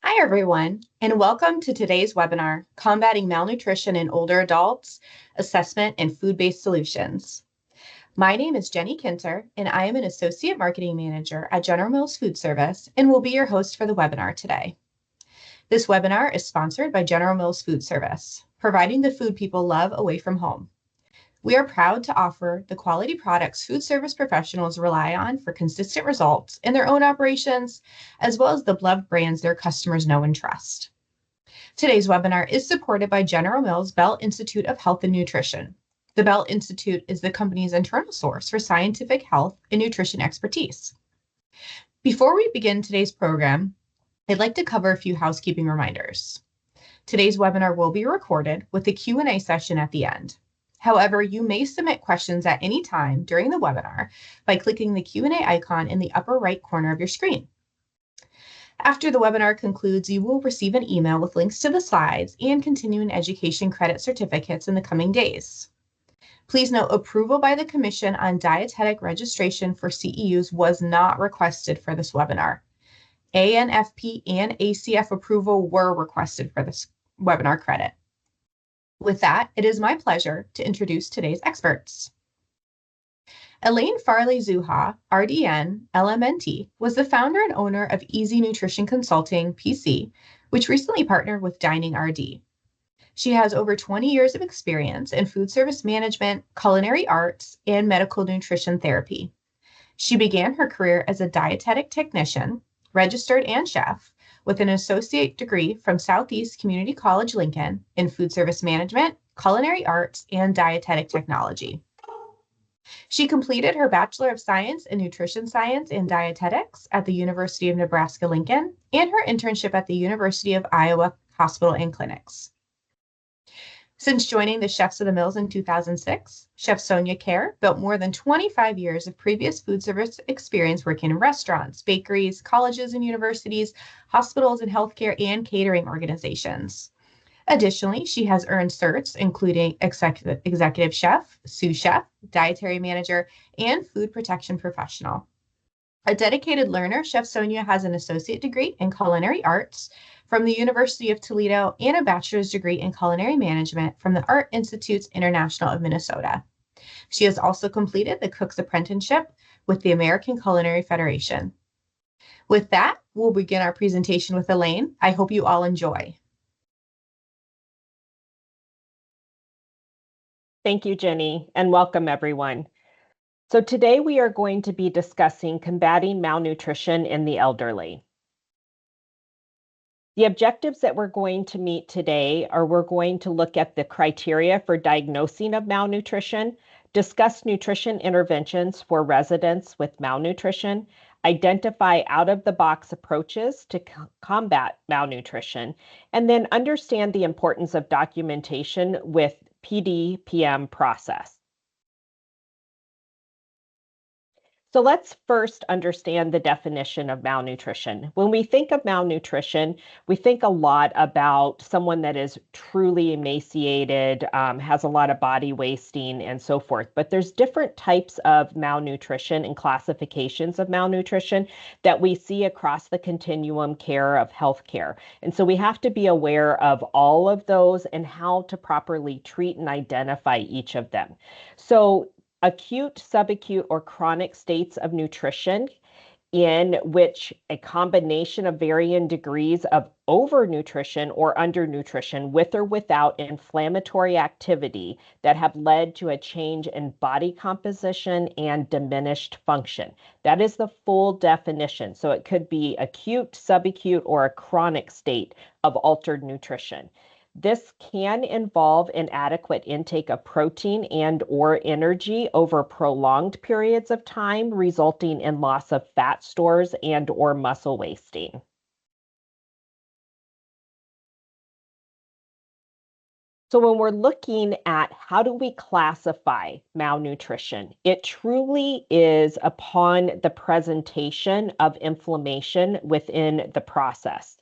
Hi, everyone, and welcome to today's webinar, Combating Malnutrition in Older Adults, Assessment and Food-Based Solutions. My name is Jenny Kinter, and I am an Associate Marketing Manager at General Mills Foodservice and will be your host for the webinar today. This webinar is sponsored by General Mills Foodservice, providing the food people love away from home. We are proud to offer the quality products food service professionals rely on for consistent results in their own operations, as well as the beloved brands their customers know and trust. Today's webinar is supported by General Mills Bell Institute of Health and Nutrition. The Bell Institute is the company's internal source for scientific health and nutrition expertise. Before we begin today's program, I'd like to cover a few housekeeping reminders. Today's webinar will be recorded with a Q&A session at the end. However, you may submit questions at any time during the webinar by clicking the Q&A icon in the upper right corner of your screen. After the webinar concludes, you will receive an email with links to the slides and continuing education credit certificates in the coming days. Please note, approval by the Commission on Dietetic Registration for CEUs was not requested for this webinar. ANFP and ACF approval were requested for this webinar credit. With that, it is my pleasure to introduce today's experts. Elaine Farley-Zoucha, RDN, LMNT, was the founder and owner of Easy Nutrition Consulting, PC, which recently partnered with Dining RD. She has over 20 years of experience in food service management, culinary arts, and medical nutrition therapy. She began her career as a dietetic technician, registered and chef, with an associate degree from Southeast Community College Lincoln in food service management, culinary arts, and dietetic technology. She completed her Bachelor of Science in Nutrition Science and Dietetics at the University of Nebraska-Lincoln and her internship at the University of Iowa Hospital and Clinics. Since joining the Chefs of the Mills in 2006, Chef Sonja Kehr built more than 25 years of previous food service experience working in restaurants, bakeries, colleges and universities, hospitals and healthcare, and catering organizations. Additionally, she has earned certs, including executive chef, sous chef, dietary manager, and food protection professional. A dedicated learner, Chef Sonja has an associate degree in culinary arts from the University of Toledo and a bachelor's degree in culinary management from the Art Institutes International of Minnesota. She has also completed the Cook's Apprenticeship with the American Culinary Federation. With that, we'll begin our presentation with Elaine. I hope you all enjoy. Thank you, Jenny, and welcome everyone. So today we are going to be discussing combating malnutrition in the elderly. The objectives that we're going to meet today are we're going to look at the criteria for diagnosing of malnutrition, discuss nutrition interventions for residents with malnutrition, identify out-of-the-box approaches to combat malnutrition, and then understand the importance of documentation with PDPM process. So let's first understand the definition of malnutrition. When we think of malnutrition, we think a lot about someone that is truly emaciated, has a lot of body wasting, and so forth. But there's different types of malnutrition and classifications of malnutrition that we see across the continuum care of healthcare. And so we have to be aware of all of those and how to properly treat and identify each of them. So acute, subacute, or chronic states of nutrition in which a combination of varying degrees of overnutrition or undernutrition with or without inflammatory activity that have led to a change in body composition and diminished function. That is the full definition. So it could be acute, subacute, or a chronic state of altered nutrition. This can involve inadequate intake of protein and or energy over prolonged periods of time, resulting in loss of fat stores and or muscle wasting. So when we're looking at how do we classify malnutrition, it truly is upon the presentation of inflammation within the process.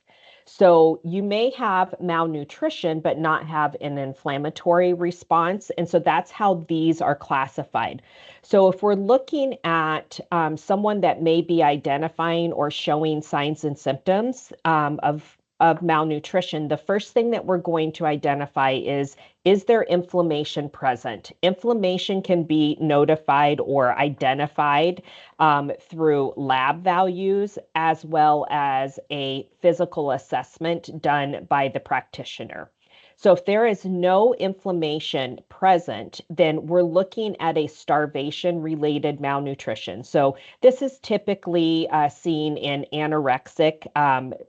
So you may have malnutrition, but not have an inflammatory response. And so that's how these are classified. So if we're looking at someone that may be identifying or showing signs and symptoms of of malnutrition, the first thing that we're going to identify is there inflammation present? Inflammation can be notified or identified through lab values as well as a physical assessment done by the practitioner. So if there is no inflammation present, then we're looking at a starvation-related malnutrition. So this is typically seen in anorexic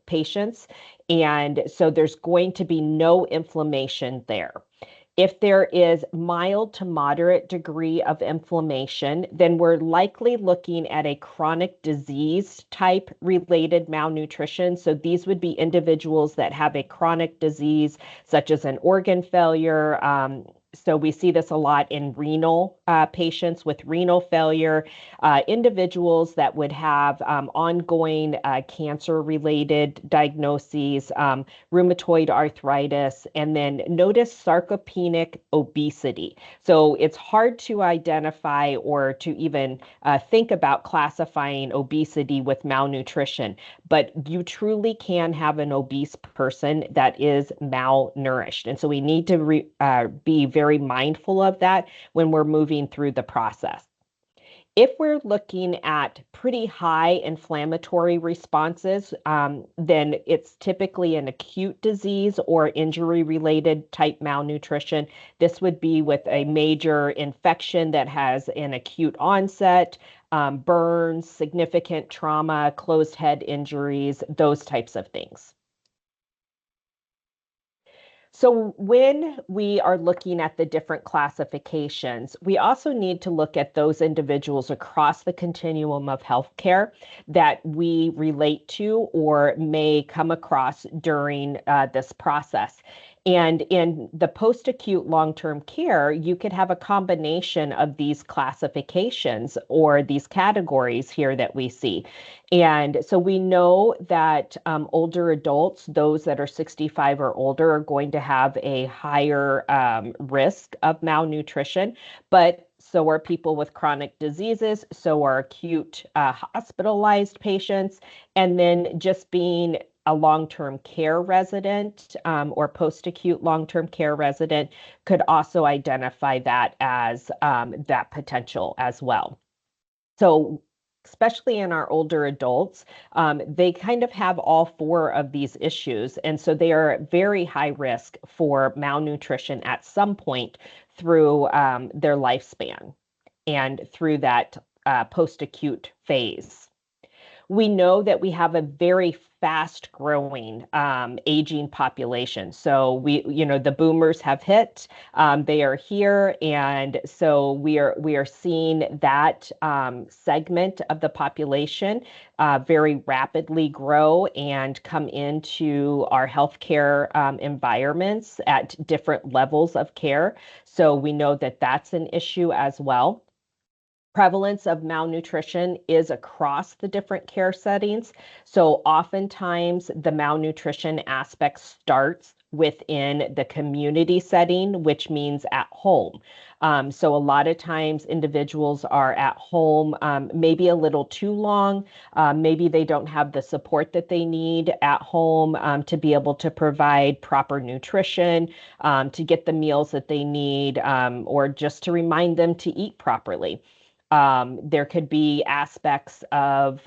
patients, and so there's going to be no inflammation there. If there is mild to moderate degree of inflammation, then we're likely looking at a chronic disease type related malnutrition. So these would be individuals that have a chronic disease, such as an organ failure. So we see this a lot in renal patients with renal failure, individuals that would have ongoing cancer-related diagnoses, rheumatoid arthritis, and then notice sarcopenic obesity. So it's hard to identify or to even think about classifying obesity with malnutrition, but you truly can have an obese person that is malnourished. And so we need to be very mindful of that when we're moving through the process. If we're looking at pretty high inflammatory responses, then it's typically an acute disease or injury-related type malnutrition. This would be with a major infection that has an acute onset, burns, significant trauma, closed head injuries, those types of things. So when we are looking at the different classifications, we also need to look at those individuals across the continuum of healthcare that we relate to or may come across during this process. And in the post-acute long-term care, you could have a combination of these classifications or these categories here that we see. And so we know that older adults, those that are 65 or older, are going to have a higher risk of malnutrition, but so are people with chronic diseases, so are acute hospitalized patients, and then just being a long-term care resident or post-acute long-term care resident could also identify that as that potential as well. So especially in our older adults, they kind of have all four of these issues. And so they are at very high risk for malnutrition at some point through their lifespan and through that post-acute phase. We know that we have a very fast growing aging population. So the boomers have hit, they are here. And so we are seeing that segment of the population very rapidly grow and come into our healthcare environments at different levels of care. So we know that that's an issue as well. Prevalence of malnutrition is across the different care settings. So oftentimes the malnutrition aspect starts within the community setting, which means at home. So a lot of times individuals are at home maybe a little too long. Maybe they don't have the support that they need at home to be able to provide proper nutrition, to get the meals that they need, or just to remind them to eat properly. There could be aspects of,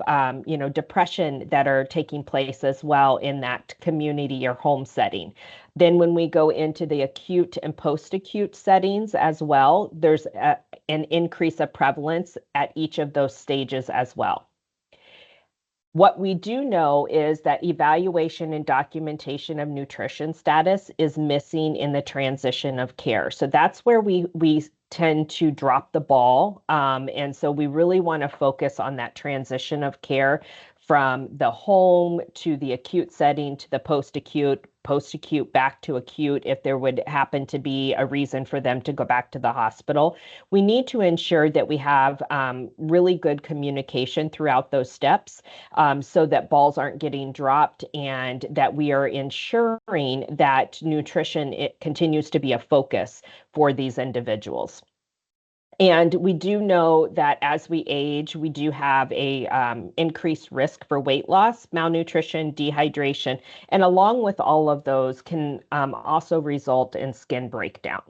depression that are taking place as well in that community or home setting. Then when we go into the acute and post-acute settings as well, there's an increase of prevalence at each of those stages as well. What we do know is that evaluation and documentation of nutrition status is missing in the transition of care. So that's where we tend to drop the ball. And so we really want to focus on that transition of care from the home to the acute setting to the post-acute back to acute if there would happen to be a reason for them to go back to the hospital. We need to ensure that we have really good communication throughout those steps so that balls aren't getting dropped and that we are ensuring that nutrition continues to be a focus for these individuals. And we do know that as we age, we do have a increased risk for weight loss, malnutrition, dehydration, and along with all of those can also result in skin breakdown.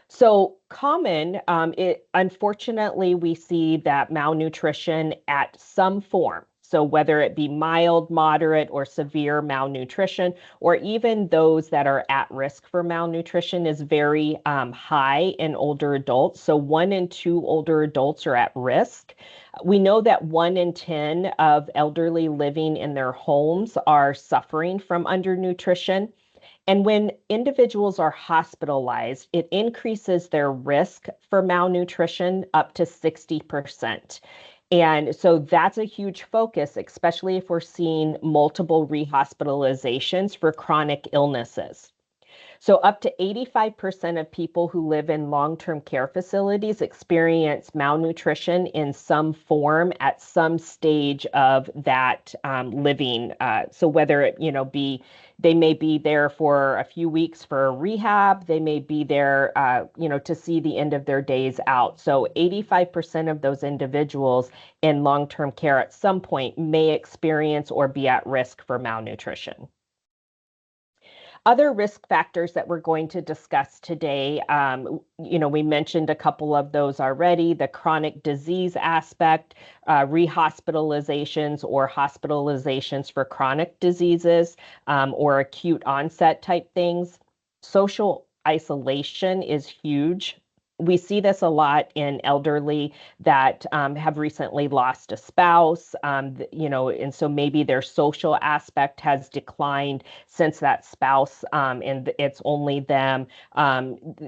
So common, it unfortunately we see that malnutrition at some form. So whether it be mild, moderate, or severe malnutrition, or even those that are at risk for malnutrition is very high in older adults. So 1 in 2 older adults are at risk. We know that 1 in 10 of elderly living in their homes are suffering from undernutrition. And when individuals are hospitalized, it increases their risk for malnutrition up to 60%. And so that's a huge focus, especially if we're seeing multiple rehospitalizations for chronic illnesses. So, up to 85% of people who live in long-term care facilities experience malnutrition in some form at some stage of that living. So, whether it, be they may be there for a few weeks for rehab, they may be there, to see the end of their days out. So, 85% of those individuals in long-term care at some point may experience or be at risk for malnutrition. Other risk factors that we're going to discuss today, we mentioned a couple of those already, the chronic disease aspect, rehospitalizations or hospitalizations for chronic diseases or acute onset type things. Social isolation is huge. We see this a lot in elderly that have recently lost a spouse, and so maybe their social aspect has declined since that spouse, and it's only them.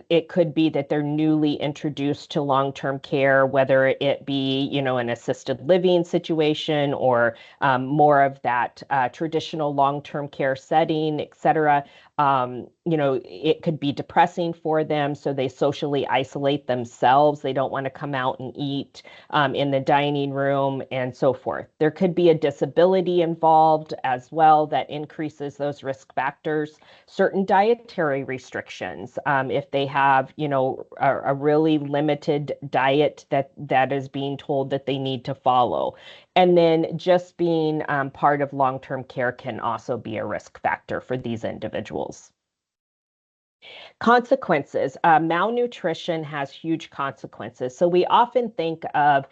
It could be that they're newly introduced to long-term care, whether it be, an assisted living situation or more of that traditional long-term care setting, et cetera. It could be depressing for them, so they socially isolate themselves. They don't want to come out and eat in the dining room and so forth. There could be a disability involved as well that increases those risk factors. Certain dietary restrictions, if they have, a really limited diet that is being told that they need to follow. And then just being part of long-term care can also be a risk factor for these individuals. Consequences. Malnutrition has huge consequences. So we often think of,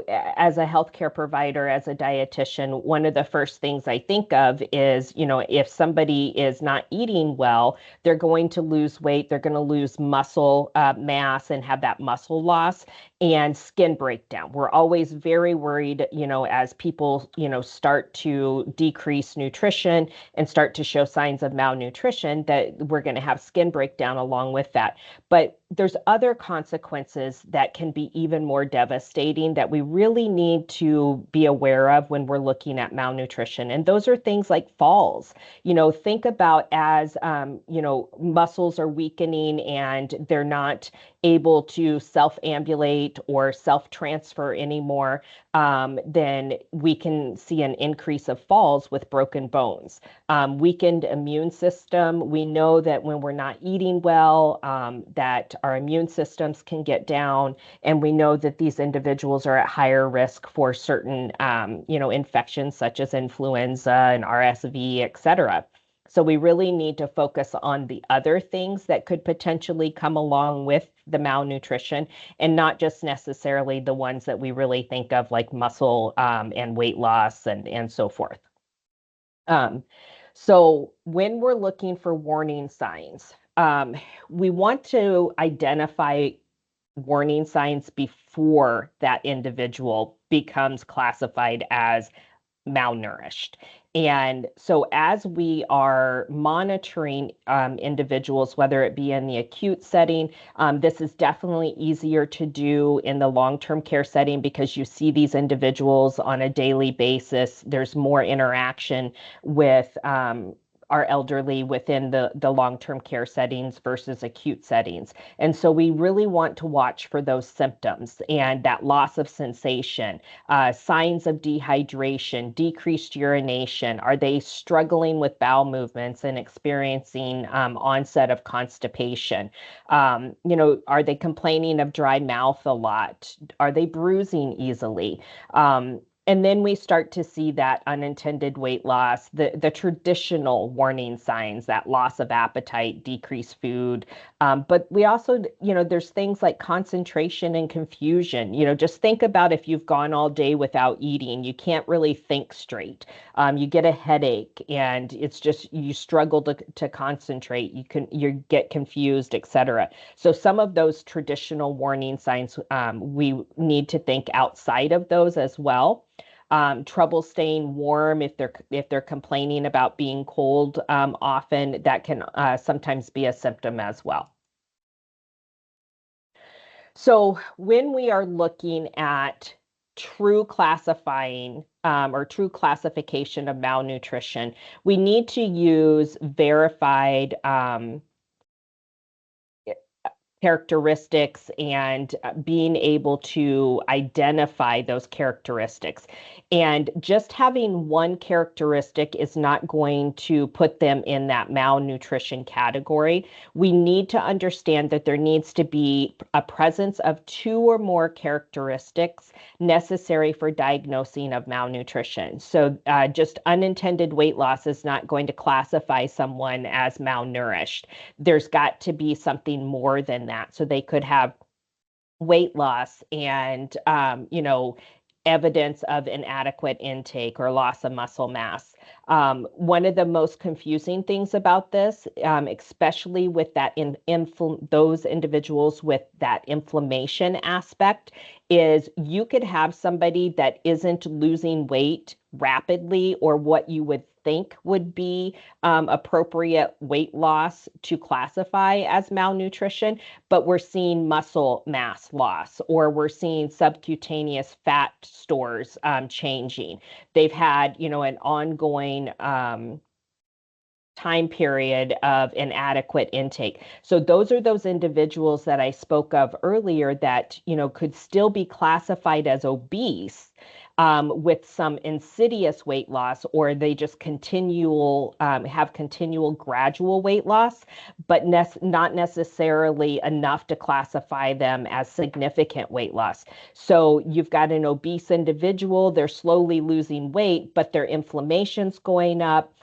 as a healthcare provider, as a dietitian, one of the first things I think of is, if somebody is not eating well, they're going to lose weight, they're going to lose muscle mass and have that muscle loss and skin breakdown. We're always very worried, as people, start to decrease nutrition and start to show signs of malnutrition, that we're going to have skin breakdown along with that. But there's other consequences that can be even more devastating that we really need to be aware of when we're looking at malnutrition. And those are things like falls. Think about as, muscles are weakening and they're not able to self-ambulate or self-transfer anymore, then we can see an increase of falls with broken bones. Weakened immune system. We know that when we're not eating well, that our immune systems can get down, and we know that these individuals are at higher risk for certain, infections such as influenza and RSV, et cetera. So we really need to focus on the other things that could potentially come along with the malnutrition and not just necessarily the ones that we really think of like muscle and weight loss and so forth. So when we're looking for warning signs, we want to identify warning signs before that individual becomes classified as malnourished. And so, as we are monitoring individuals, whether it be in the acute setting, this is definitely easier to do in the long-term care setting because you see these individuals on a daily basis. There's more interaction with our elderly within the long-term care settings versus acute settings. And so we really want to watch for those symptoms and that loss of sensation, signs of dehydration, decreased urination. Are they struggling with bowel movements and experiencing onset of constipation? Are they complaining of dry mouth a lot? Are they bruising easily? And then we start to see that unintended weight loss, the traditional warning signs, that loss of appetite, decreased food. But we also, there's things like concentration and confusion. Just think about if you've gone all day without eating, you can't really think straight. You get a headache and it's just, you struggle to concentrate. You get confused, etc. So some of those traditional warning signs, we need to think outside of those as well. Trouble staying warm if they're complaining about being cold often, that can sometimes be a symptom as well. So when we are looking at true classifying or true classification of malnutrition, we need to use verified characteristics and being able to identify those characteristics. And just having one characteristic is not going to put them in that malnutrition category. We need to understand that there needs to be a presence of two or more characteristics necessary for diagnosing of malnutrition. So just unintended weight loss is not going to classify someone as malnourished. There's got to be something more than that. So they could have weight loss and, evidence of inadequate intake or loss of muscle mass. One of the most confusing things about this, especially with that those individuals with that inflammation aspect, is you could have somebody that isn't losing weight rapidly or what you would think would be appropriate weight loss to classify as malnutrition, but we're seeing muscle mass loss or we're seeing subcutaneous fat stores changing. They've had, an ongoing time period of inadequate intake. So those are those individuals that I spoke of earlier that, could still be classified as obese with some insidious weight loss, or they just have continual gradual weight loss, but not necessarily enough to classify them as significant weight loss. So you've got an obese individual, they're slowly losing weight, but their inflammation's going up.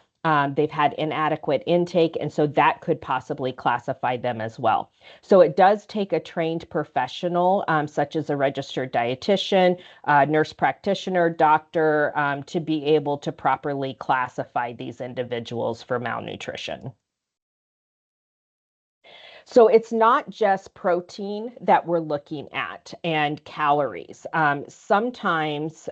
They've had inadequate intake, and so that could possibly classify them as well. So it does take a trained professional, such as a registered dietitian, nurse practitioner, doctor, to be able to properly classify these individuals for malnutrition. So it's not just protein that we're looking at and calories. Sometimes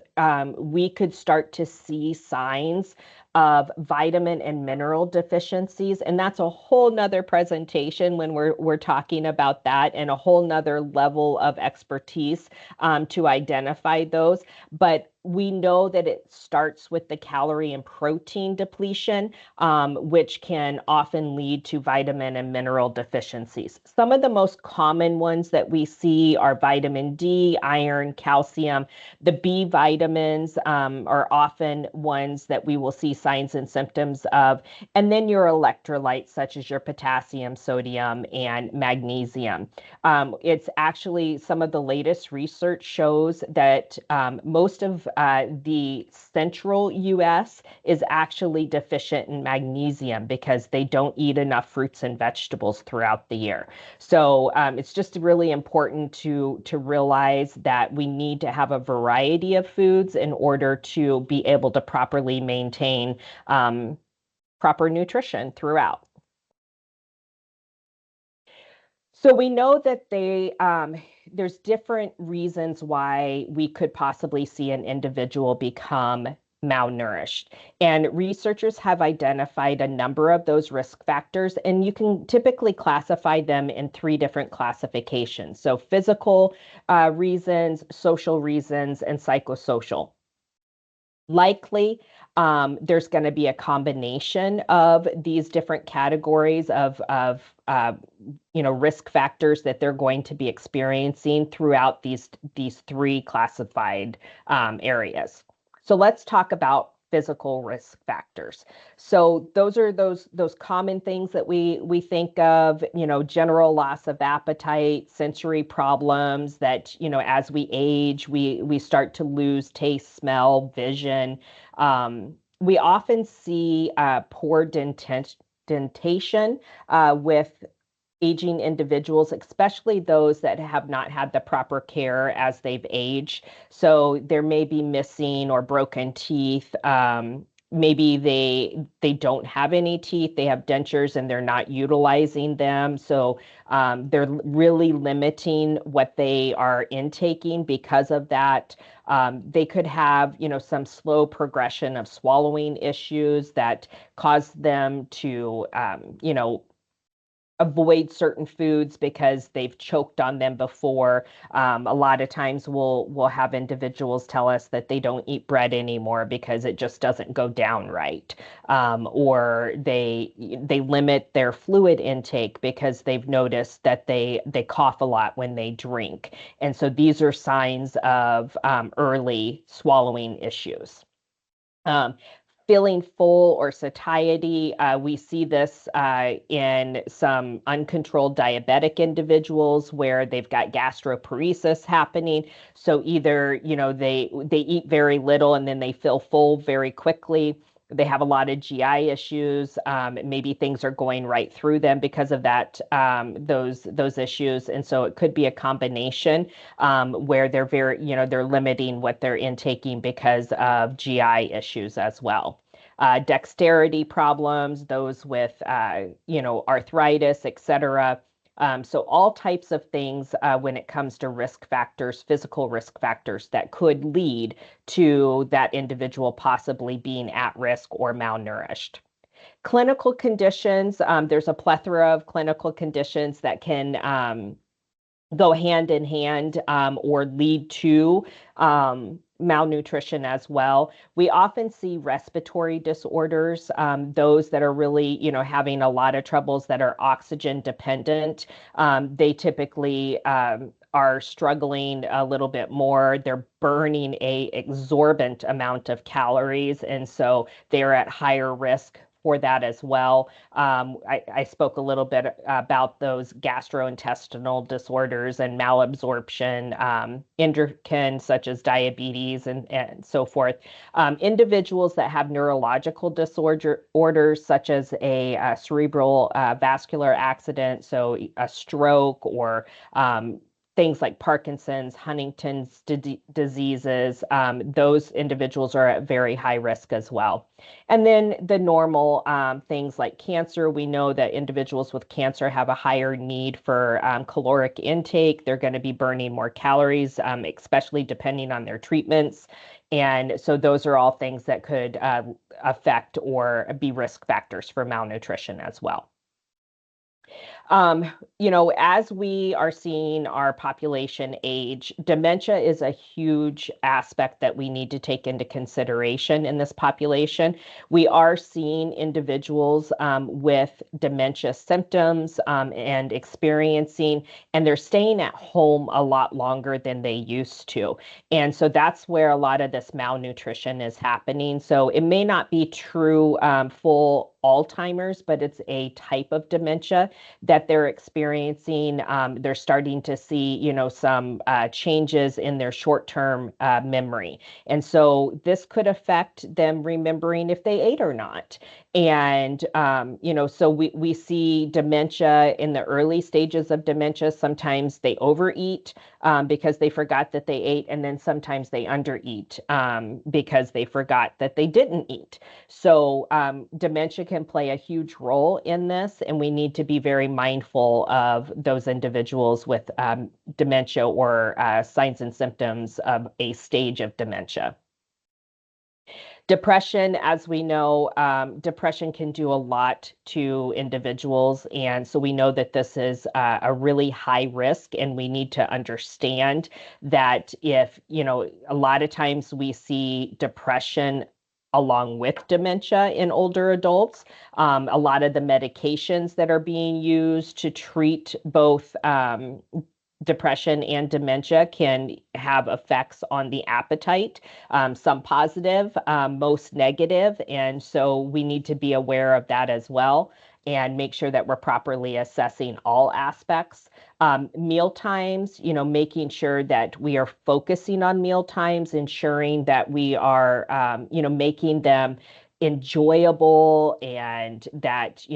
we could start to see signs of vitamin and mineral deficiencies. And that's a whole nother presentation when we're talking about that, and a whole nother level of expertise to identify those. But we know that it starts with the calorie and protein depletion, which can often lead to vitamin and mineral deficiencies. Some of the most common ones that we see are vitamin D, iron, calcium. The B vitamins are often ones that we will see signs and symptoms of. And then your electrolytes, such as your potassium, sodium, and magnesium. It's actually, some of the latest research shows that most of the central US is actually deficient in magnesium because they don't eat enough fruits and vegetables throughout the year. So it's just really important to realize that we need to have a variety of foods in order to be able to properly maintain proper nutrition throughout. So we know that there's different reasons why we could possibly see an individual become malnourished. And researchers have identified a number of those risk factors, and you can typically classify them in three different classifications. So physical reasons, social reasons, and psychosocial. Likely, There's going to be a combination of these different categories of risk factors that they're going to be experiencing throughout these three classified areas. So let's talk about physical risk factors. So those are those common things that we think of, general loss of appetite, sensory problems that, as we age, we start to lose taste, smell, vision. We often see poor dentation with aging individuals, especially those that have not had the proper care as they've aged. So there may be missing or broken teeth. Maybe they don't have any teeth. They have dentures and they're not utilizing them. So they're really limiting what they are intaking because of that. They could have, some slow progression of swallowing issues that cause them to, avoid certain foods because they've choked on them before. A lot of times we'll have individuals tell us that they don't eat bread anymore because it just doesn't go down right, or they limit their fluid intake because they've noticed that they cough a lot when they drink, and so these are signs of early swallowing issues. Feeling full or satiety. We see this in some uncontrolled diabetic individuals where they've got gastroparesis happening. So either, they eat very little and then they feel full very quickly. They have a lot of GI issues. Maybe things are going right through them because of that, those issues. And so it could be a combination where they're they're limiting what they're intaking because of GI issues as well. Dexterity problems, those with, arthritis, etc. So all types of things when it comes to risk factors, physical risk factors that could lead to that individual possibly being at risk or malnourished. Clinical conditions, there's a plethora of clinical conditions that can go hand in hand or lead to malnutrition as well. We often see respiratory disorders, those that are really, having a lot of troubles that are oxygen dependent. They typically are struggling a little bit more. They're burning a exorbitant amount of calories, and so they're at higher risk for that as well. I spoke a little bit about those gastrointestinal disorders and malabsorption, endocrine such as diabetes and so forth. Individuals that have neurological disorders such as a cerebral vascular accident, so a stroke or things like Parkinson's, Huntington's diseases, those individuals are at very high risk as well. And then the normal things like cancer, we know that individuals with cancer have a higher need for caloric intake. They're going to be burning more calories, especially depending on their treatments. And so those are all things that could affect or be risk factors for malnutrition as well. As we are seeing our population age, dementia is a huge aspect that we need to take into consideration in this population. We are seeing individuals with dementia symptoms and experiencing, and they're staying at home a lot longer than they used to. And so that's where a lot of this malnutrition is happening. So it may not be true full Alzheimer's, but it's a type of dementia that they're experiencing. They're starting to see, some changes in their short-term memory. And so this could affect them remembering if they ate or not. And, so we see dementia in the early stages of dementia. Sometimes they overeat because they forgot that they ate, and then sometimes they undereat because they forgot that they didn't eat. So dementia can play a huge role in this, and we need to be very mindful of those individuals with dementia or signs and symptoms of a stage of dementia. Depression, as we know, depression can do a lot to individuals. And so we know that this is a really high risk, and we need to understand that if, a lot of times we see depression along with dementia in older adults. A lot of the medications that are being used to treat both depression and dementia can have effects on the appetite, some positive, most negative. And so we need to be aware of that as well and make sure that we're properly assessing all aspects. Meal times, making sure that we are focusing on meal times, ensuring that we are, making them enjoyable and that,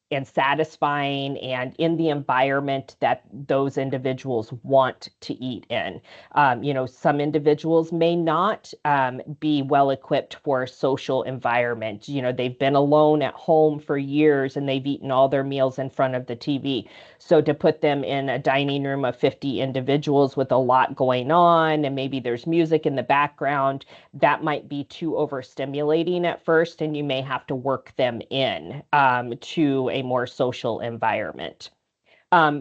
and satisfying and in the environment that those individuals want to eat in. Some individuals may not be well equipped for a social environment. They've been alone at home for years and they've eaten all their meals in front of the TV. So to put them in a dining room of 50 individuals with a lot going on, and maybe there's music in the background, that might be too overstimulating at first, and you may have to work them in to a more social environment.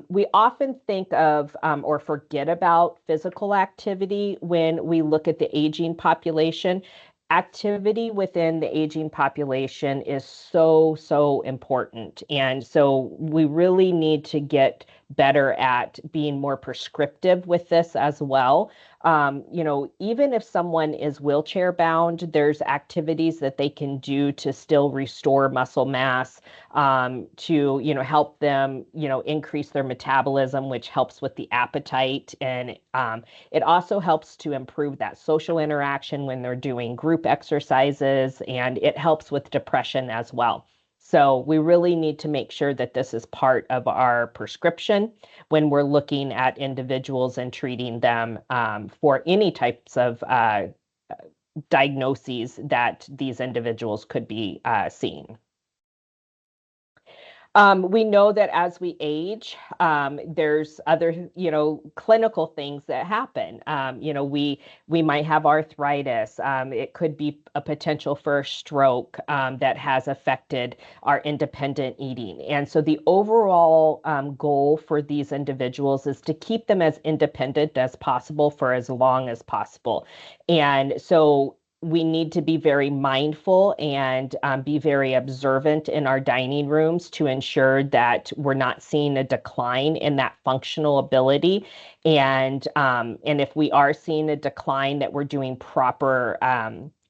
We often think of or forget about physical activity when we look at the aging population. Activity within the aging population is so important. And so we really need to get better at being more prescriptive with this as well. Even if someone is wheelchair bound, there's activities that they can do to still restore muscle mass, to, help them, increase their metabolism, which helps with the appetite. And it also helps to improve that social interaction when they're doing group exercises, and it helps with depression as well. So we really need to make sure that this is part of our prescription when we're looking at individuals and treating them for any types of diagnoses that these individuals could be seeing. We know that as we age, there's other, clinical things that happen. We might have arthritis. It could be a potential for a stroke that has affected our independent eating. And so the overall goal for these individuals is to keep them as independent as possible for as long as possible. And so we need to be very mindful and be very observant in our dining rooms to ensure that we're not seeing a decline in that functional ability. And if we are seeing a decline, that we're doing proper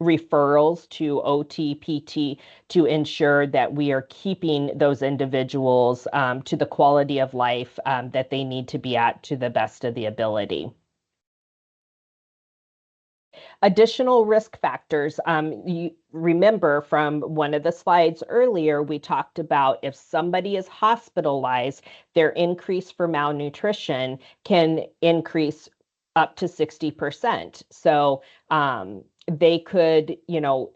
referrals to OT, PT to ensure that we are keeping those individuals to the quality of life that they need to be at to the best of the ability. Additional risk factors. You remember from one of the slides earlier, we talked about if somebody is hospitalized, their increase for malnutrition can increase up to 60%. So they could,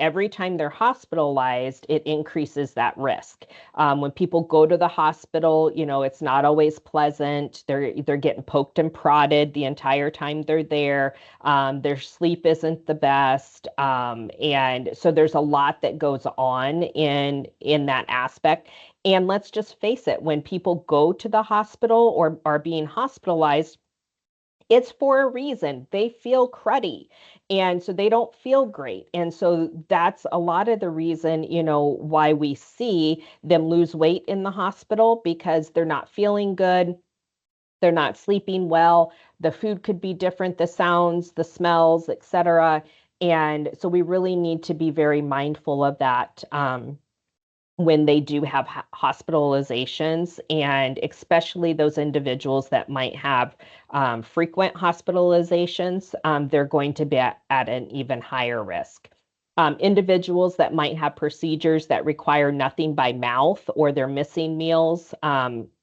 every time they're hospitalized, it increases that risk. When people go to the hospital, it's not always pleasant. They're getting poked and prodded the entire time they're there. Their sleep isn't the best. And so there's a lot that goes on in that aspect. And let's just face it, when people go to the hospital or are being hospitalized, it's for a reason. They feel cruddy. And so they don't feel great. And so that's a lot of the reason, why we see them lose weight in the hospital, because they're not feeling good. They're not sleeping well. The food could be different, the sounds, the smells, etc. And so we really need to be very mindful of that. When they do have hospitalizations, and especially those individuals that might have frequent hospitalizations, they're going to be at an even higher risk. Individuals that might have procedures that require nothing by mouth, or they're missing meals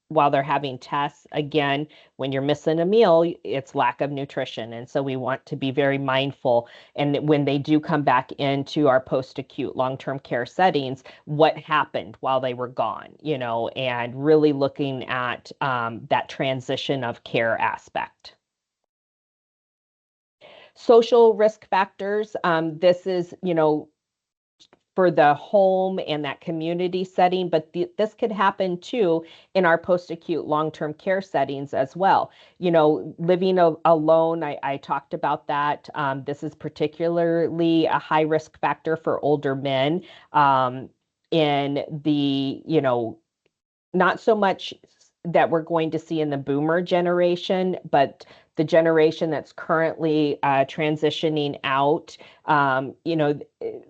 while they're having tests. Again, when you're missing a meal, it's lack of nutrition. And so we want to be very mindful. And when they do come back into our post-acute long-term care settings, what happened while they were gone, and really looking at that transition of care aspect. Social risk factors. This is, for the home and that community setting, but this could happen too in our post-acute long-term care settings as well. Living alone, I talked about that. This is particularly a high risk factor for older men in the, not so much that we're going to see in the boomer generation, but the generation that's currently transitioning out.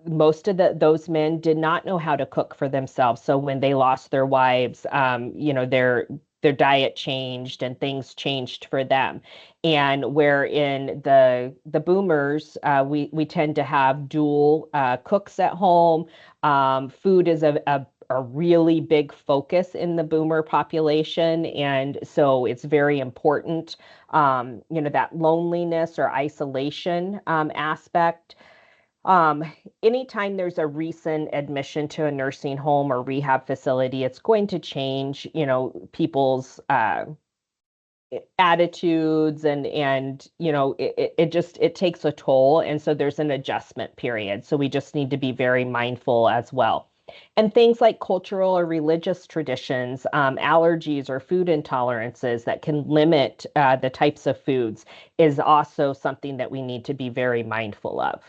Most of those men did not know how to cook for themselves. So when they lost their wives, their diet changed and things changed for them. And where in the boomers, we tend to have dual cooks at home. Food is a really big focus in the boomer population. And so it's very important, that loneliness or isolation aspect. Anytime there's a recent admission to a nursing home or rehab facility, it's going to change, people's attitudes and it takes a toll. And so there's an adjustment period. So we just need to be very mindful as well. And things like cultural or religious traditions, allergies or food intolerances that can limit the types of foods is also something that we need to be very mindful of.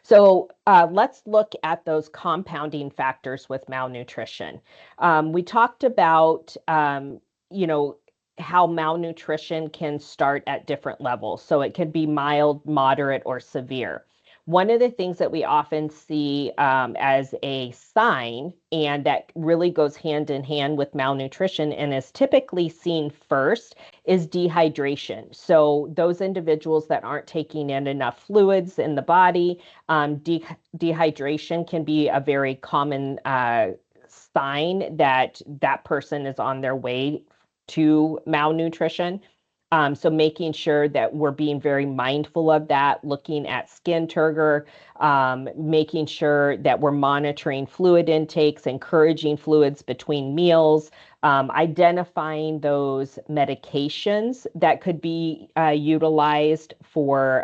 So let's look at those compounding factors with malnutrition. We talked about, how malnutrition can start at different levels. So it could be mild, moderate, or severe. One of the things that we often see as a sign, and that really goes hand in hand with malnutrition and is typically seen first, is dehydration. So those individuals that aren't taking in enough fluids in the body, dehydration can be a very common sign that that person is on their way to malnutrition. So making sure that we're being very mindful of that, looking at skin turgor, making sure that we're monitoring fluid intakes, encouraging fluids between meals, identifying those medications that could be utilized for,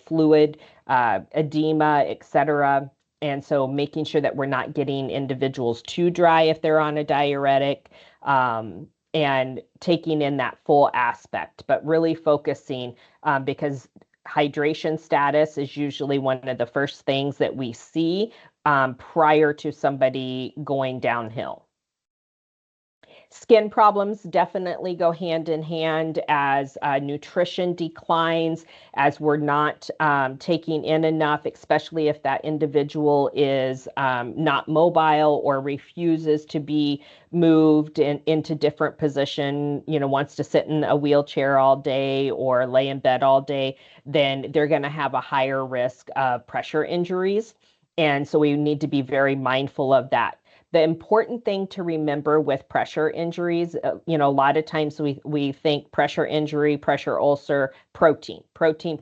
fluid edema, et cetera. And so making sure that we're not getting individuals too dry if they're on a diuretic. And taking in that full aspect, but really focusing because hydration status is usually one of the first things that we see prior to somebody going downhill. Skin problems definitely go hand in hand as nutrition declines, as we're not taking in enough, especially if that individual is not mobile or refuses to be moved into different position, wants to sit in a wheelchair all day or lay in bed all day, then they're going to have a higher risk of pressure injuries. And so we need to be very mindful of that. The important thing to remember with pressure injuries, a lot of times we think pressure injury, pressure ulcer, protein. Protein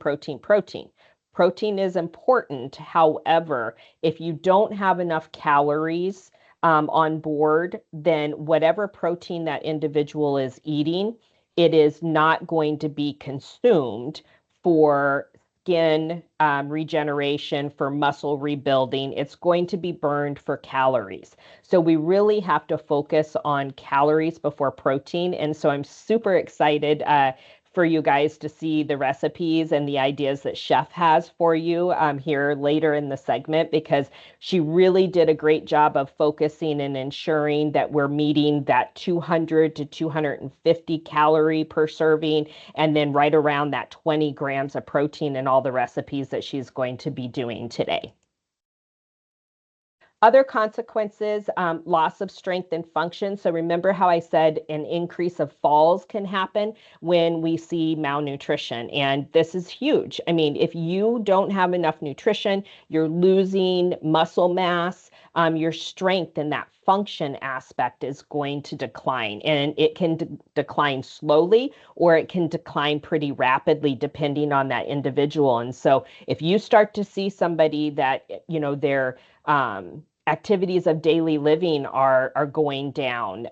is important. However, if you don't have enough calories on board, then whatever protein that individual is eating, it is not going to be consumed for skin regeneration, for muscle rebuilding. It's going to be burned for calories. So we really have to focus on calories before protein. And so I'm super excited for you guys to see the recipes and the ideas that Chef has for you here later in the segment, because she really did a great job of focusing and ensuring that we're meeting that 200 to 250 calorie per serving, and then right around that 20 grams of protein in all the recipes that she's going to be doing today. Other consequences, loss of strength and function. So remember how I said an increase of falls can happen when we see malnutrition. And this is huge. I mean, if you don't have enough nutrition, you're losing muscle mass, your strength and that function aspect is going to decline. And it can decline slowly, or it can decline pretty rapidly depending on that individual. And so if you start to see somebody that, they're activities of daily living are going down,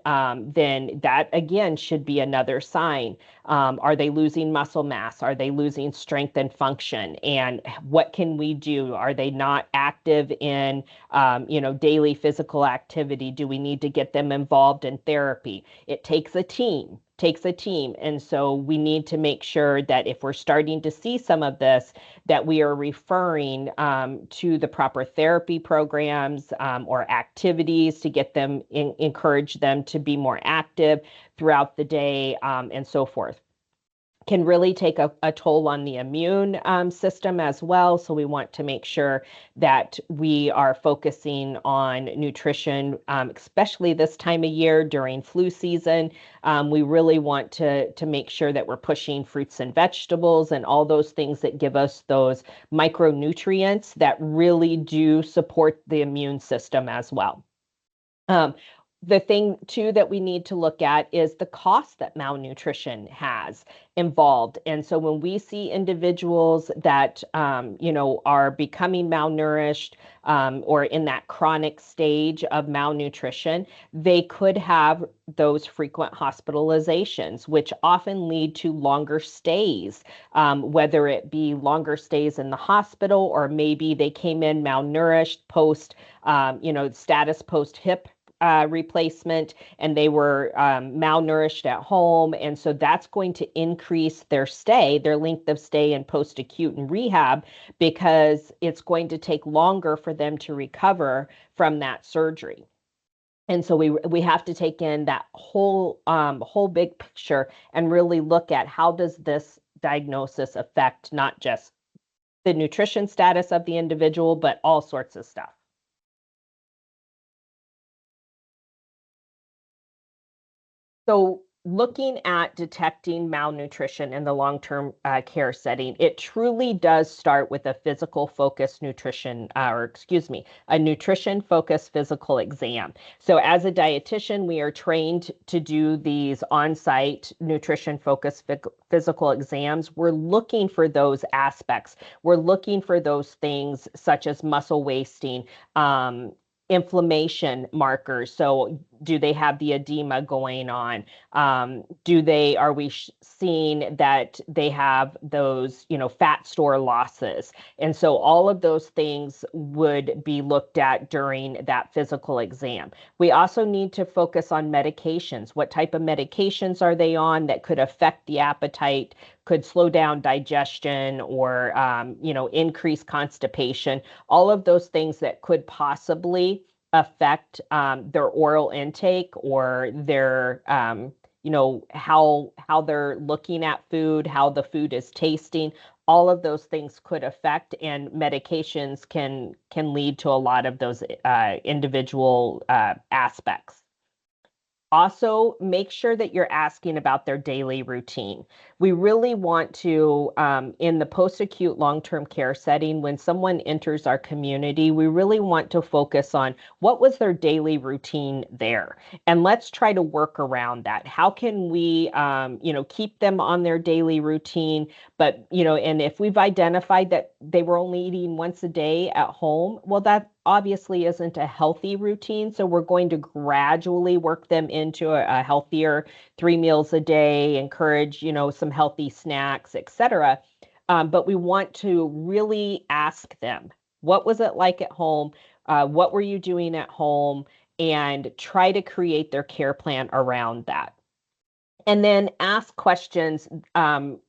then that again should be another sign. Are they losing muscle mass? Are they losing strength and function? And what can we do? Are they not active in, daily physical activity? Do we need to get them involved in therapy? It takes a team. And so we need to make sure that if we're starting to see some of this, that we are referring to the proper therapy programs or activities to get them, encourage them to be more active throughout the day, and so forth. Can really take a toll on the immune system as well. So we want to make sure that we are focusing on nutrition, especially this time of year during flu season. We really want to make sure that we're pushing fruits and vegetables and all those things that give us those micronutrients that really do support the immune system as well. The thing too that we need to look at is the cost that malnutrition has involved. And so when we see individuals that are becoming malnourished, or in that chronic stage of malnutrition, they could have those frequent hospitalizations, which often lead to longer stays, whether it be longer stays in the hospital, or maybe they came in malnourished post, status post hip replacement, and they were malnourished at home. And so that's going to increase their length of stay in post-acute and rehab, because it's going to take longer for them to recover from that surgery. And so we have to take in that whole big picture and really look at how does this diagnosis affect not just the nutrition status of the individual, but all sorts of stuff. So looking at detecting malnutrition in the long-term care setting, it truly does start with a physical focused nutrition, a nutrition focused physical exam. So as a dietitian, we are trained to do these on-site nutrition focused physical exams. We're looking for those aspects. We're looking for those things such as muscle wasting, inflammation markers. So do they have the edema going on? Are we seeing that they have those, fat store losses? And so all of those things would be looked at during that physical exam. We also need to focus on medications. What type of medications are they on that could affect the appetite, could slow down digestion, or, increase constipation? All of those things that could possibly affect their oral intake, or their how they're looking at food, how the food is tasting. All of those things could affect, and medications can lead to a lot of those individual aspects. Also, make sure that you're asking about their daily routine. We really want to, in the post-acute long-term care setting, when someone enters our community, we really want to focus on what was their daily routine there. And let's try to work around that. How can we, keep them on their daily routine? But, and if we've identified that they were only eating once a day at home, well, that obviously isn't a healthy routine. So we're going to gradually work them into a healthier 3 meals a day, encourage, some healthy snacks, etc. But we want to really ask them, what was it like at home? What were you doing at home? And try to create their care plan around that. And then ask questions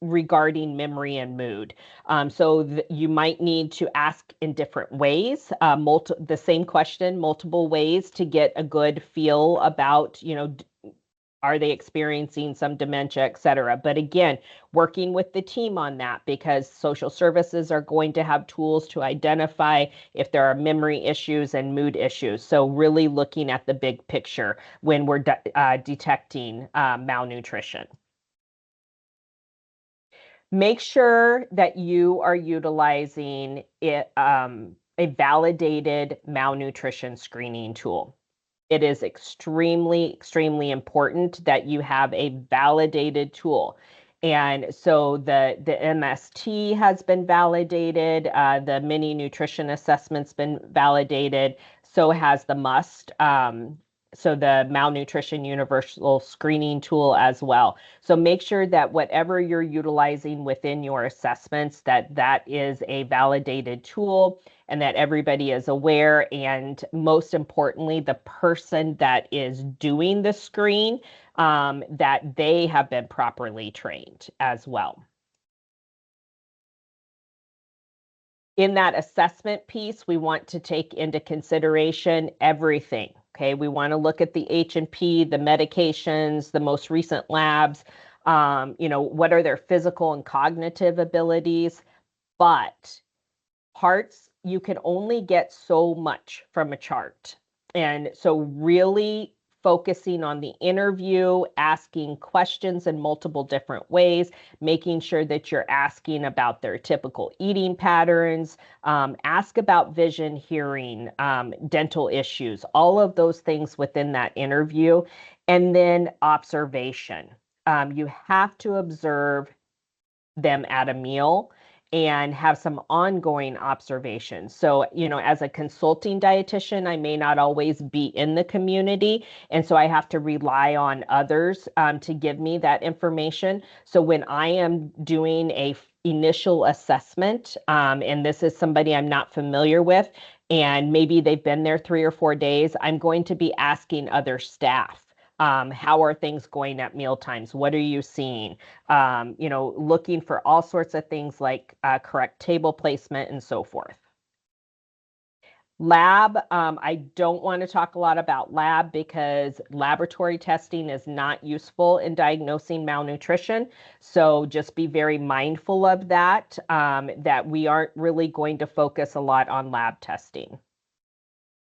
regarding memory and mood. So you might need to ask in different ways, the same question, multiple ways, to get a good feel about, are they experiencing some dementia, et cetera. But again, working with the team on that, because social services are going to have tools to identify if there are memory issues and mood issues. So really looking at the big picture when we're detecting malnutrition. Make sure that you are utilizing a validated malnutrition screening tool. It is extremely, extremely important that you have a validated tool. And so the MST has been validated, the mini nutrition assessment's been validated, so has the MUST. So the malnutrition universal screening tool as well. So make sure that whatever you're utilizing within your assessments, that is a validated tool and that everybody is aware. And most importantly, the person that is doing the screen, that they have been properly trained as well. In that assessment piece, we want to take into consideration everything. Okay, we want to look at the H&P, the medications, the most recent labs, what are their physical and cognitive abilities. But parts, you can only get so much from a chart. And so really focusing on the interview, asking questions in multiple different ways, making sure that you're asking about their typical eating patterns, ask about vision, hearing, dental issues, all of those things within that interview. And then observation. You have to observe them at a meal and have some ongoing observations. So, as a consulting dietitian, I may not always be in the community. And so I have to rely on others to give me that information. So when I am doing a initial assessment, and this is somebody I'm not familiar with, and maybe they've been there 3 or 4 days, I'm going to be asking other staff. How are things going at meal times? What are you seeing? Looking for all sorts of things like correct table placement and so forth. Lab, I don't want to talk a lot about lab because laboratory testing is not useful in diagnosing malnutrition. So just be very mindful of that, that we aren't really going to focus a lot on lab testing.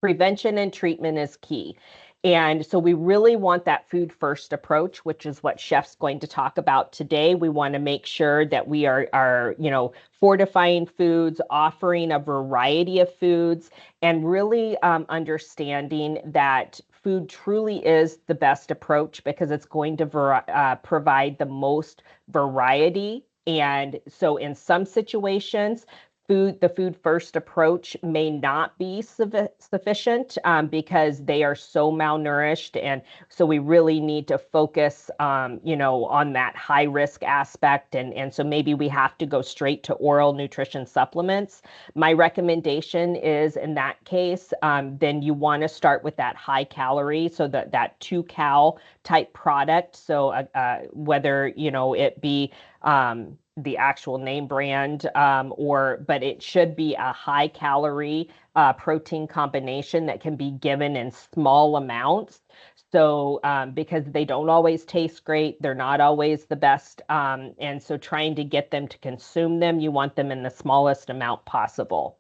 Prevention and treatment is key. And so we really want that food first approach, which is what Chef's going to talk about today. We want to make sure that we are fortifying foods, offering a variety of foods, and really understanding that food truly is the best approach because it's going to provide the most variety. And so in some situations, the food first approach may not be sufficient because they are so malnourished. And so we really need to focus, on that high risk aspect. And so maybe we have to go straight to oral nutrition supplements. My recommendation is in that case, then you want to start with that high calorie. So that 2-cal type product. So whether, it be, the actual name brand, but it should be a high calorie protein combination that can be given in small amounts. So because they don't always taste great, they're not always the best. And so trying to get them to consume them, you want them in the smallest amount possible.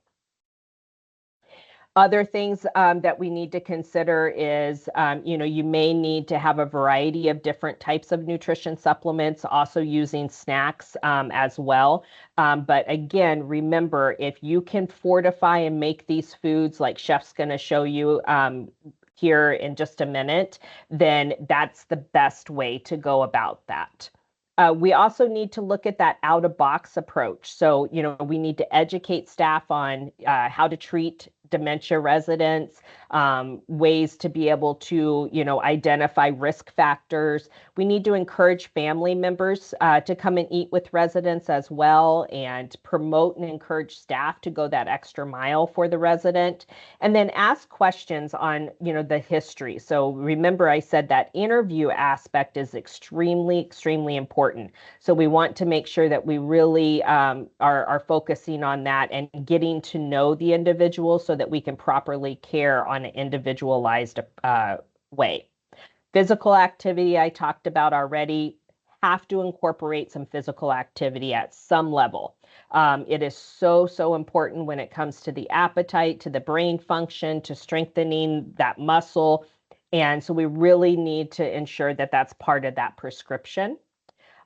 Other things that we need to consider is, you may need to have a variety of different types of nutrition supplements, also using snacks as well. But again, remember, if you can fortify and make these foods like Chef's going to show you here in just a minute, then that's the best way to go about that. We also need to look at that out-of-box approach. So, we need to educate staff on how to treat dementia residents, ways to be able to, identify risk factors. We need to encourage family members to come and eat with residents as well, and promote and encourage staff to go that extra mile for the resident. And then ask questions on, the history. So remember, I said that interview aspect is extremely, extremely important. So we want to make sure that we really are focusing on that and getting to know the individual so that we can properly care on an individualized way. Physical activity, I talked about already, have to incorporate some physical activity at some level. It is so, so important when it comes to the appetite, to the brain function, to strengthening that muscle. And so we really need to ensure that that's part of that prescription.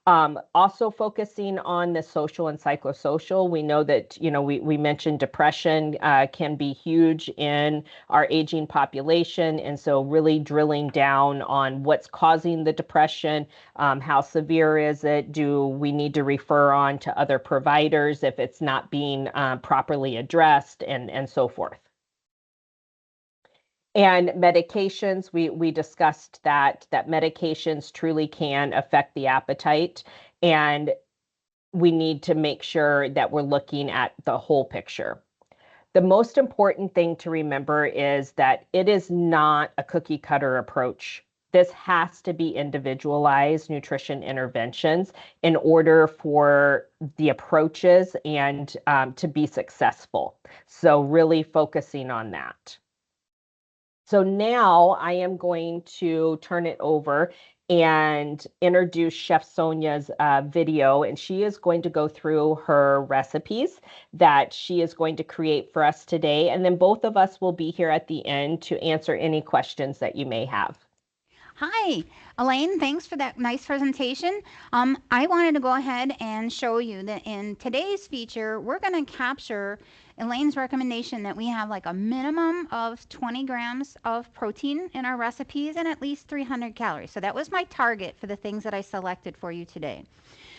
Also focusing on the social and psychosocial. We know that, we mentioned depression can be huge in our aging population. And so really drilling down on what's causing the depression, how severe is it? Do we need to refer on to other providers if it's not being properly addressed, and so forth. And medications, we discussed that medications truly can affect the appetite, and we need to make sure that we're looking at the whole picture. The most important thing to remember is that it is not a cookie cutter approach. This has to be individualized nutrition interventions in order for the approaches and to be successful. So really focusing on that. So now I am going to turn it over and introduce Chef Sonja's video, and she is going to go through her recipes that she is going to create for us today. And then both of us will be here at the end to answer any questions that you may have. Hi, Elaine, thanks for that nice presentation. I wanted to go ahead and show you that in today's feature, we're going to capture Elaine's recommendation that we have like a minimum of 20 grams of protein in our recipes and at least 300 calories. So that was my target for the things that I selected for you today.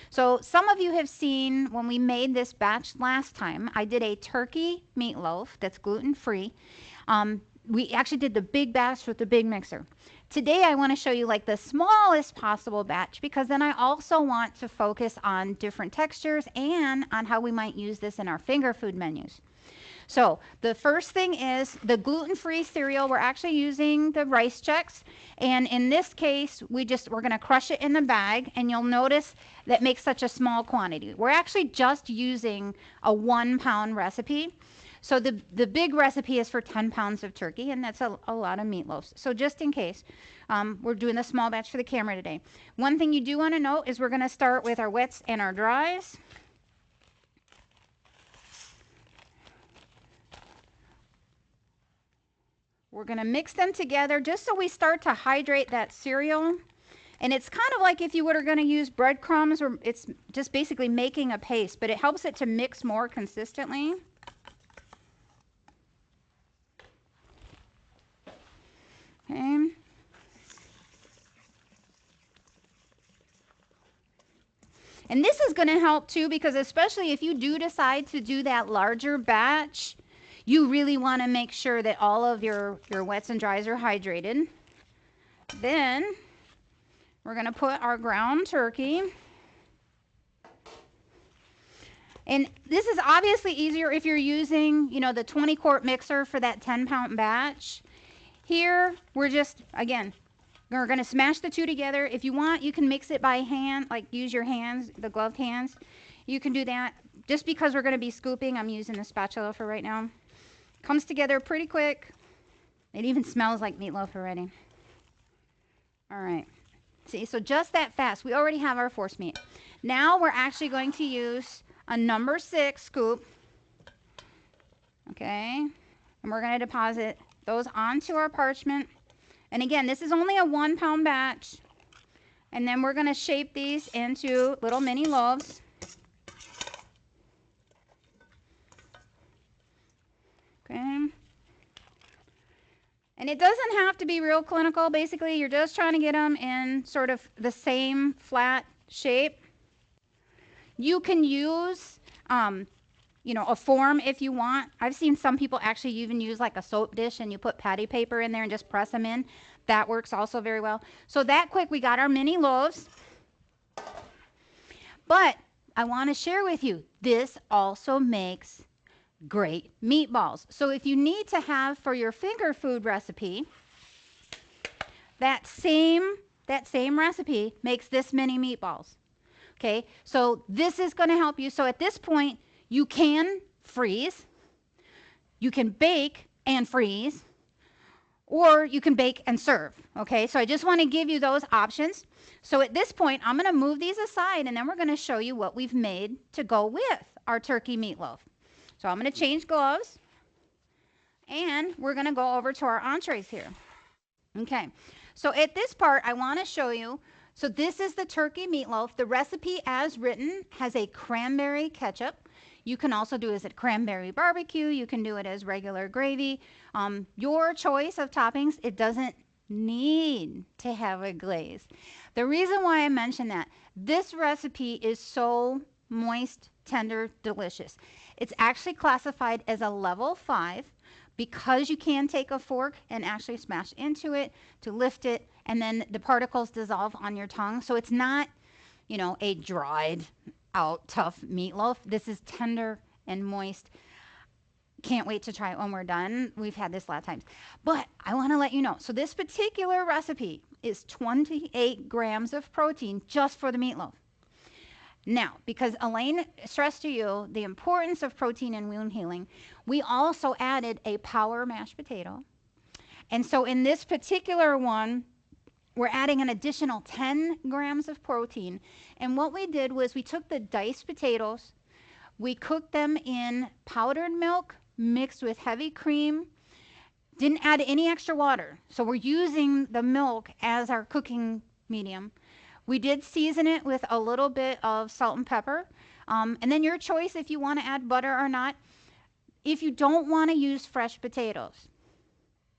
So some of you have seen when we made this batch last time, I did a turkey meatloaf that's gluten-free. We actually did the big batch with the big mixer. Today I want to show you like the smallest possible batch, because then I also want to focus on different textures and on how we might use this in our finger food menus. So the first thing is the gluten-free cereal. We're actually using the rice checks, and in this case we're going to crush it in the bag, and you'll notice that makes such a small quantity. We're actually just using a 1 pound recipe. So the big recipe is for 10 pounds of turkey, and that's a lot of meatloaves. So just in case, we're doing the small batch for the camera today. One thing you do want to note is we're going to start with our wets and our dries. We're going to mix them together just so we start to hydrate that cereal. And it's kind of like if you were going to use breadcrumbs, or it's just basically making a paste, but it helps it to mix more consistently. Okay. And this is going to help too, because especially if you do decide to do that larger batch, you really want to make sure that all of your wets and dries are hydrated. Then we're going to put our ground turkey. And this is obviously easier if you're using, the 20-quart mixer for that 10-pound batch. Here, we're just, again, we're going to smash the two together. If you want, you can mix it by hand, like use your hands, the gloved hands. You can do that. Just because we're going to be scooping, I'm using the spatula for right now. Comes together pretty quick. It even smells like meatloaf already. All right. See, so just that fast. We already have our force meat. Now we're actually going to use a number 6 scoop. Okay. And we're going to deposit those onto our parchment. And again, this is only a 1 pound batch. And then we're going to shape these into little mini loaves. Okay. And it doesn't have to be real clinical. Basically, you're just trying to get them in sort of the same flat shape. You can use a form if you want. I've seen some people actually even use like a soap dish, and you put patty paper in there and just press them in. That works also very well. So that quick, we got our mini loaves. But I want to share with you, this also makes great meatballs. So if you need to have for your finger food recipe, that same recipe makes this many meatballs. Okay, so this is going to help you. So at this point, you can freeze, you can bake and freeze, or you can bake and serve. Okay, so I just want to give you those options. So at this point, I'm going to move these aside, and then we're going to show you what we've made to go with our turkey meatloaf. So I'm going to change gloves, and we're going to go over to our entrees here. Okay, so at this part, I want to show you So this is the turkey meatloaf. The recipe as written has a cranberry ketchup. You can also do it as a cranberry barbecue. You can do it as regular gravy. Your choice of toppings. It doesn't need to have a glaze. The reason why I mention that, this recipe is so moist, tender, delicious. It's actually classified as a level 5 because you can take a fork and actually smash into it to lift it, and then the particles dissolve on your tongue. So it's not, a dried out tough meatloaf. This is tender and moist. Can't wait to try it when we're done. We've had this a lot of times. But I want to let you know. So this particular recipe is 28 grams of protein just for the meatloaf. Now, because Elaine stressed to you the importance of protein in wound healing, we also added a power mashed potato. And so in this particular one, we're adding an additional 10 grams of protein. And what we did was we took the diced potatoes, we cooked them in powdered milk mixed with heavy cream, didn't add any extra water. So we're using the milk as our cooking medium. We did season it with a little bit of salt and pepper. And then your choice if you want to add butter or not. If you don't want to use fresh potatoes,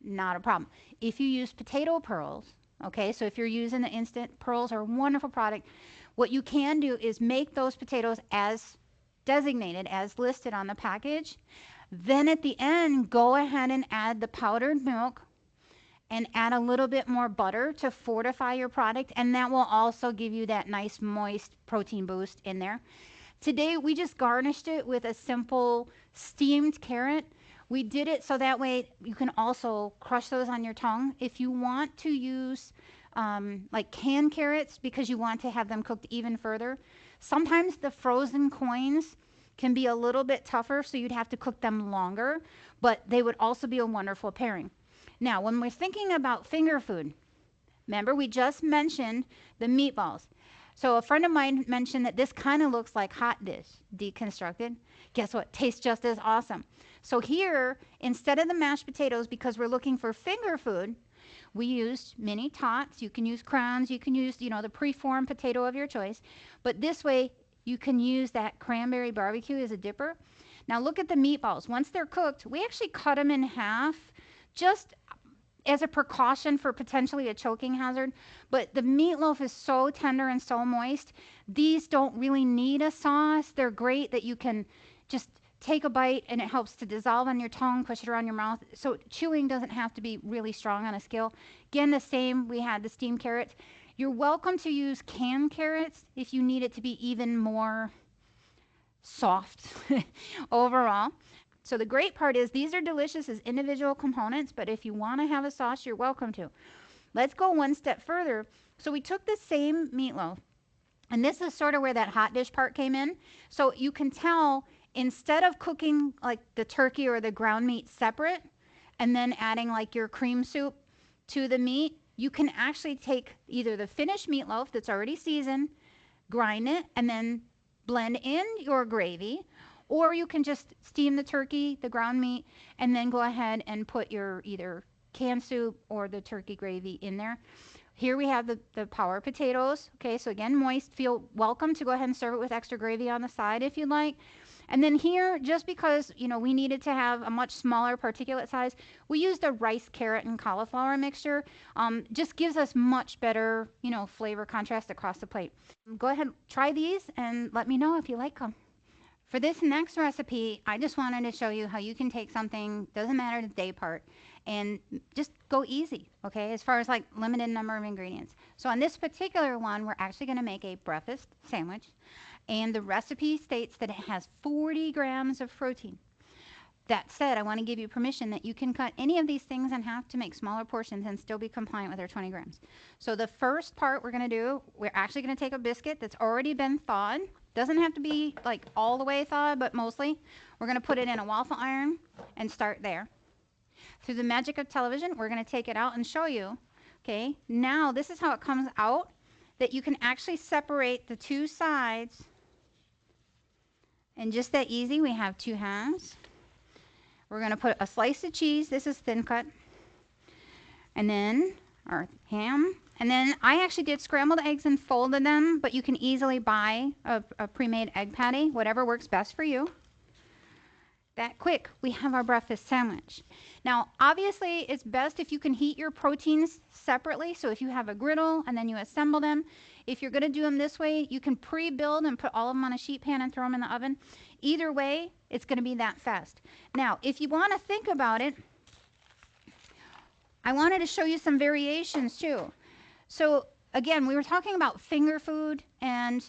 not a problem. If you use potato pearls, okay, so if you're using the instant, pearls are a wonderful product. What you can do is make those potatoes as designated, as listed on the package. Then at the end, go ahead and add the powdered milk and add a little bit more butter to fortify your product, and that will also give you that nice moist protein boost in there. Today we just garnished it with a simple steamed carrot. We did it so that way you can also crush those on your tongue. If you want to use like canned carrots because you want to have them cooked even further, sometimes the frozen coins can be a little bit tougher, so you'd have to cook them longer, but they would also be a wonderful pairing. Now, when we're thinking about finger food, remember we just mentioned the meatballs. So a friend of mine mentioned that this kind of looks like hot dish, deconstructed. Guess what? Tastes just as awesome. So here, instead of the mashed potatoes, because we're looking for finger food, we used mini tots. You can use crowns. You can use, the preformed potato of your choice. But this way, you can use that cranberry barbecue as a dipper. Now look at the meatballs. Once they're cooked, we actually cut them in half just as a precaution for potentially a choking hazard. But the meatloaf is so tender and so moist. These don't really need a sauce. They're great that you can just take a bite and it helps to dissolve on your tongue, push it around your mouth. So chewing doesn't have to be really strong on a skill. Again, the same, we had the steamed carrots. You're welcome to use canned carrots if you need it to be even more soft overall. So the great part is these are delicious as individual components, but if you want to have a sauce, you're welcome to. Let's go one step further. So we took the same meatloaf, and this is sort of where that hot dish part came in. So you can tell, instead of cooking like the turkey or the ground meat separate and then adding like your cream soup to the meat, you can actually take either the finished meatloaf that's already seasoned, grind it, and then blend in your gravy, or you can just steam the turkey, the ground meat, and then go ahead and put your either canned soup or the turkey gravy in there. Here we have the power potatoes. Okay, so again, moist. Feel welcome to go ahead and serve it with extra gravy on the side if you'd like. And then here, just because, we needed to have a much smaller particulate size, we used a rice, carrot, and cauliflower mixture. Just gives us much better, flavor contrast across the plate. Go ahead, try these, and let me know if you like them. For this next recipe, I just wanted to show you how you can take something, doesn't matter the day part, and just go easy, okay, as far as like limited number of ingredients. So on this particular one, we're actually going to make a breakfast sandwich. And the recipe states that it has 40 grams of protein. That said, I want to give you permission that you can cut any of these things in half to make smaller portions and still be compliant with our 20 grams. So the first part we're going to do, we're actually going to take a biscuit that's already been thawed. Doesn't have to be like all the way thawed, but mostly. We're going to put it in a waffle iron and start there. Through the magic of television, we're going to take it out and show you. Okay, now this is how it comes out, that you can actually separate the two sides. And just that easy, we have two halves. We're going to put a slice of cheese. This is thin cut. And then our ham And then I actually did scrambled eggs and folded them, but you can easily buy a pre-made egg patty, whatever works best for you. That quick, we have our breakfast sandwich. Now, obviously, it's best if you can heat your proteins separately. So if you have a griddle and then you assemble them, if you're going to do them this way, you can pre-build and put all of them on a sheet pan and throw them in the oven. Either way, it's going to be that fast. Now, if you want to think about it, I wanted to show you some variations too. So again, we were talking about finger food and,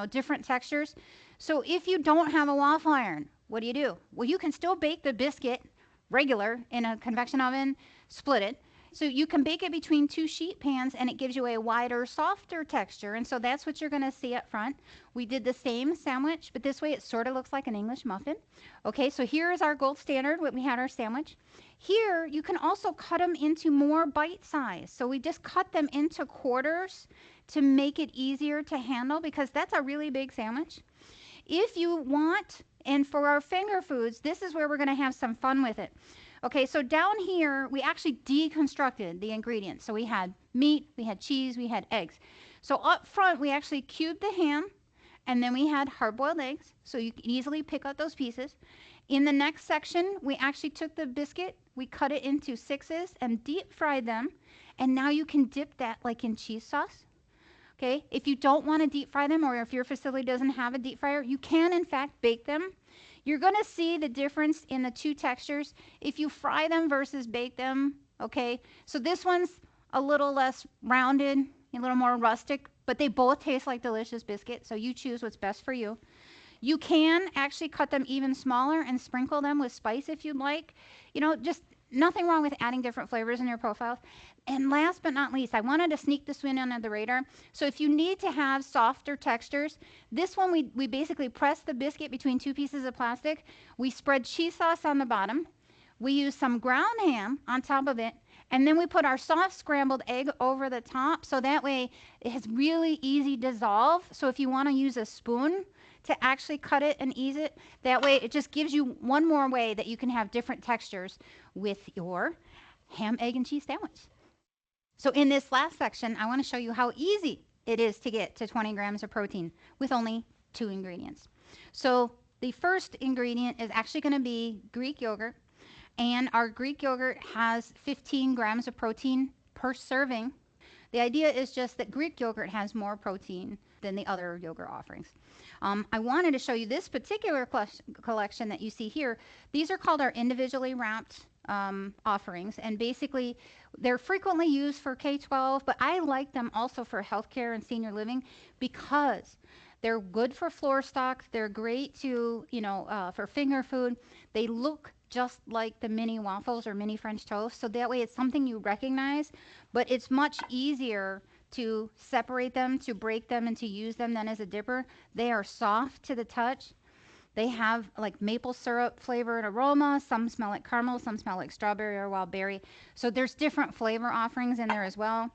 different textures. So if you don't have a waffle iron, what do? Well, you can still bake the biscuit regular in a convection oven, split it. So you can bake it between 2 sheet pans and it gives you a wider, softer texture. And so that's what you're going to see up front. We did the same sandwich, but this way it sort of looks like an English muffin. Okay, so here is our gold standard when we had our sandwich. Here, you can also cut them into more bite size. So we just cut them into quarters to make it easier to handle because that's a really big sandwich. If you want, and for our finger foods, this is where we're going to have some fun with it. Okay, so down here, we actually deconstructed the ingredients. So we had meat, we had cheese, we had eggs. So up front, we actually cubed the ham, and then we had hard-boiled eggs. So you can easily pick out those pieces. In the next section, we actually took the biscuit, we cut it into 6s and deep fried them. And now you can dip that like in cheese sauce. Okay, if you don't want to deep fry them or if your facility doesn't have a deep fryer, you can in fact bake them. You're going to see the difference in the 2 textures if you fry them versus bake them. Okay, so this one's a little less rounded, a little more rustic, but they both taste like delicious biscuits. So you choose what's best for you. You can actually cut them even smaller and sprinkle them with spice if you'd like. Just nothing wrong with adding different flavors in your profiles. And last but not least, I wanted to sneak this one under the radar. So if you need to have softer textures, this one we basically press the biscuit between 2 pieces of plastic. We spread cheese sauce on the bottom. We use some ground ham on top of it. And then we put our soft scrambled egg over the top. So that way it has really easy dissolve. So if you want to use a spoon to actually cut it and ease it, that way it just gives you one more way that you can have different textures with your ham, egg, and cheese sandwich. So in this last section, I want to show you how easy it is to get to 20 grams of protein with only 2 ingredients. So the first ingredient is actually going to be Greek yogurt. And our Greek yogurt has 15 grams of protein per serving. The idea is just that Greek yogurt has more protein than the other yogurt offerings. I wanted to show you this particular collection that you see here. These are called our individually wrapped offerings, and basically they're frequently used for K-12, but I like them also for healthcare and senior living because they're good for floor stock. They're great to, for finger food. They look just like the mini waffles or mini French toast, so that way it's something you recognize, but it's much easier to separate them, to break them, and to use them than as a dipper. They are soft to the touch. They have like maple syrup flavor and aroma. Some smell like caramel, some smell like strawberry or wild berry. So there's different flavor offerings in there as well.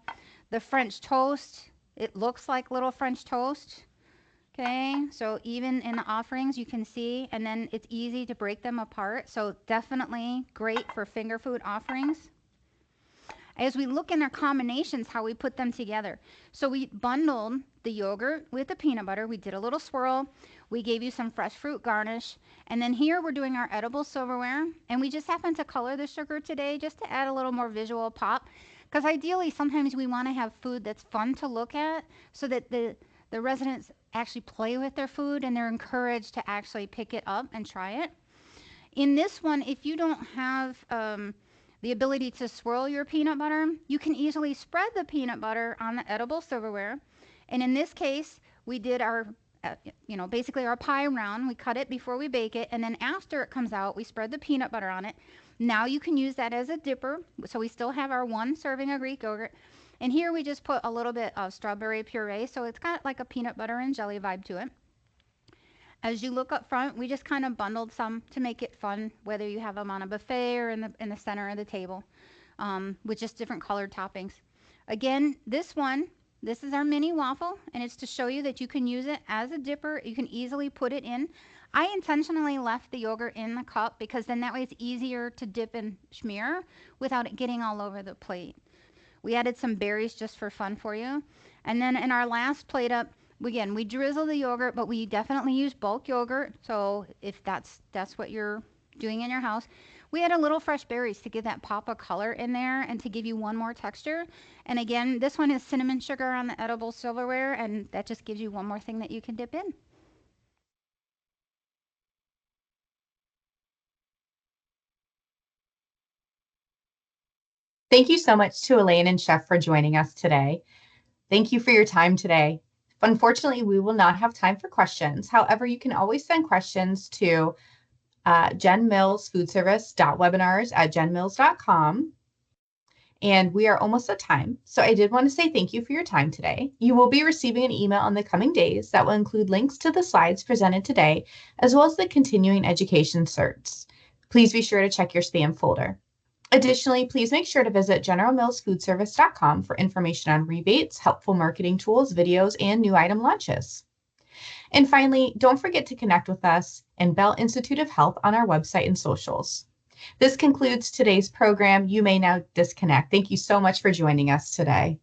The French toast, it looks like little French toast. Okay, so even in the offerings you can see, and then it's easy to break them apart. So definitely great for finger food offerings. As we look in our combinations, how we put them together. So we bundled the yogurt with the peanut butter. We did a little swirl. We gave you some fresh fruit garnish. And then here we're doing our edible silverware. And we just happened to color the sugar today just to add a little more visual pop. Because ideally, sometimes we want to have food that's fun to look at so that the residents actually play with their food and they're encouraged to actually pick it up and try it. In this one, if you don't have the ability to swirl your peanut butter, you can easily spread the peanut butter on the edible silverware. And in this case, we did our, basically our pie round. We cut it before we bake it. And then after it comes out, we spread the peanut butter on it. Now you can use that as a dipper. So we still have our 1 serving of Greek yogurt. And here we just put a little bit of strawberry puree. So it's got like a peanut butter and jelly vibe to it. As you look up front, we just kind of bundled some to make it fun, whether you have them on a buffet or in the center of the table, with just different colored toppings. Again, this is our mini waffle, and it's to show you that you can use it as a dipper. You can easily put it in. I intentionally left the yogurt in the cup because then that way it's easier to dip and smear without it getting all over the plate. We added some berries just for fun for you. And then in our last plate up, again, we drizzle the yogurt, but we definitely use bulk yogurt. So if that's what you're doing in your house, we add a little fresh berries to give that pop of color in there and to give you one more texture. And again, this one is cinnamon sugar on the edible silverware, and that just gives you one more thing that you can dip in. Thank you so much to Elaine and Chef for joining us today. Thank you for your time today. Unfortunately, we will not have time for questions. However, you can always send questions to jenmillsfoodservice.webinars@jenmills.com. And we are almost at time. So I did want to say thank you for your time today. You will be receiving an email in the coming days that will include links to the slides presented today, as well as the continuing education certs. Please be sure to check your spam folder. Additionally, please make sure to visit generalmillsfoodservice.com for information on rebates, helpful marketing tools, videos, and new item launches. And finally, don't forget to connect with us and Bell Institute of Health on our website and socials. This concludes today's program. You may now disconnect. Thank you so much for joining us today.